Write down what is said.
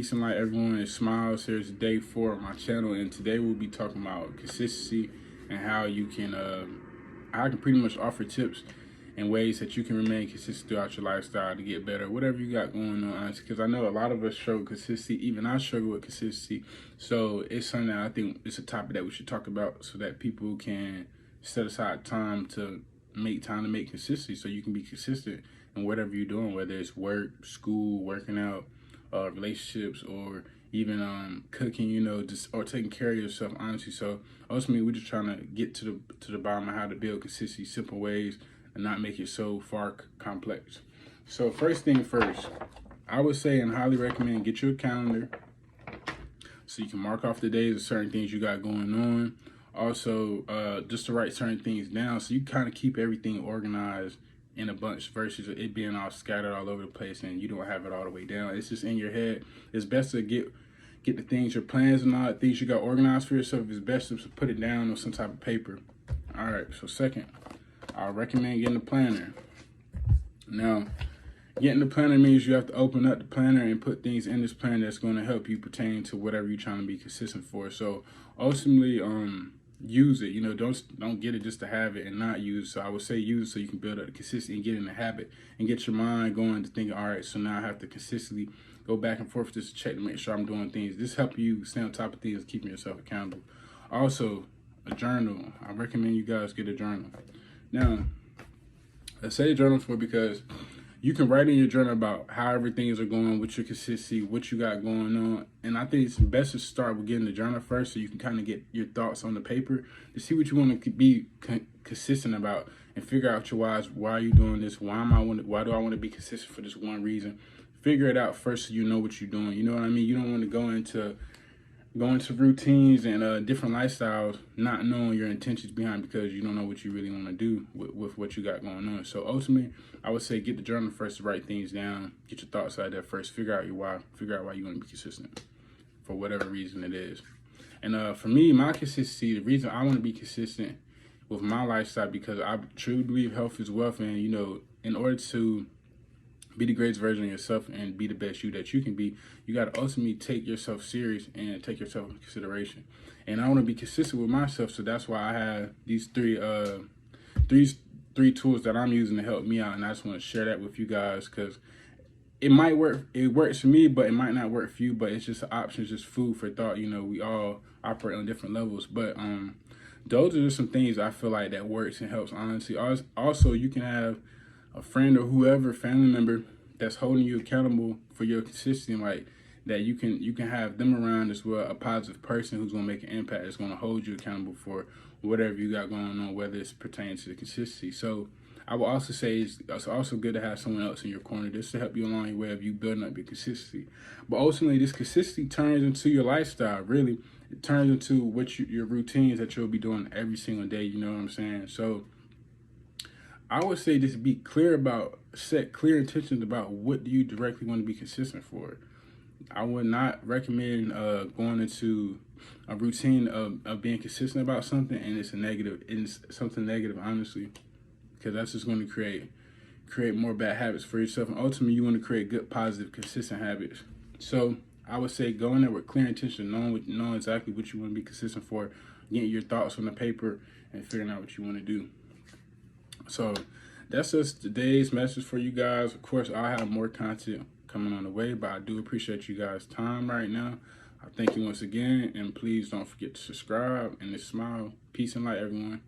Peace and light, everyone. It's Smiles. Here's day 4 of my channel, and today we'll be talking about consistency and how you can, I can pretty much offer tips and ways that you can remain consistent throughout your lifestyle to get better, whatever you got going on, honestly. Because I know a lot of us struggle with consistency. Even I struggle with consistency. So it's something that I think it's a topic that we should talk about so that people can set aside time to make consistency, so you can be consistent in whatever you're doing, whether it's work, school, working out, relationships, or even cooking, just or taking care of yourself, honestly. So ultimately, we're just trying to get to the bottom of how to build consistency, simple ways, and not make it so far complex. So first thing first, I would say and highly recommend get you a calendar so you can mark off the days of certain things you got going on. Also, just to write certain things down so you kind of keep everything organized in a bunch versus it being all scattered all over the place and you don't have it all the way down. It's just in your head. It's best to get the things, your plans and all the things you got organized for yourself. It's best to put it down on some type of paper. All right, so second, I recommend getting a planner. Now, getting the planner means you have to open up the planner and put things in this planner that's going to help you pertain to whatever you're trying to be consistent for. So ultimately, use it. Don't get it just to have it and not use it. So I would say use it so you can build up the consistency and get in the habit and get your mind going to think, all right, so now I have to consistently go back and forth just to check to make sure I'm doing things. This helps you stay on top of things, keeping yourself accountable. Also, a journal. I recommend you guys get a journal. Now, I say journal for because you can write in your journal about how everything are going with your consistency, what you got going on. And I think it's best to start with getting the journal first so you can kind of get your thoughts on the paper to see what you want to be consistent about and figure out your whys. Why are you doing this? Why do I want to be consistent for this one reason? Figure it out first so you know what you're doing. You know what I mean? You don't want to go into routines and different lifestyles not knowing your intentions behind because you don't know what you really want to do with what you got going on. So ultimately, I would say get the journal first to write things down, get your thoughts out there first, figure out your why, figure out why you want to be consistent for whatever reason it is. And for me, my consistency, the reason I want to be consistent with my lifestyle, because I truly believe health is wealth, and in order to be the greatest version of yourself and be the best you that you can be, you got to ultimately take yourself serious and take yourself into consideration. And I want to be consistent with myself, so that's why I have these three tools that I'm using to help me out, and I just want to share that with you guys because it might work. It works for me, but it might not work for you. But it's just an option, it's just food for thought. We all operate on different levels, but those are just some things I feel like that works and helps. Honestly, also you can have a friend or whoever, family member, that's holding you accountable for your consistency, like that you can have them around as well, a positive person who's going to make an impact, that's going to hold you accountable for whatever you got going on, whether it's pertaining to the consistency. So I will also say it's also good to have someone else in your corner just to help you along your way of you building up your consistency. But ultimately, this consistency turns into your lifestyle, really. It turns into your routines that you'll be doing every single day, you know what I'm saying? So I would say just be clear set clear intentions about what do you directly want to be consistent for. I would not recommend going into a routine of being consistent about something and it's something negative, honestly, because that's just going to create more bad habits for yourself. And ultimately, you want to create good, positive, consistent habits. So I would say go in there with clear intention, knowing exactly what you want to be consistent for, getting your thoughts on the paper, and figuring out what you want to do. So that's just today's message for you guys. Of course, I'll have more content coming on the way, but I do appreciate you guys' time right now. I thank you once again, and please don't forget to subscribe and to smile. Peace and light, everyone.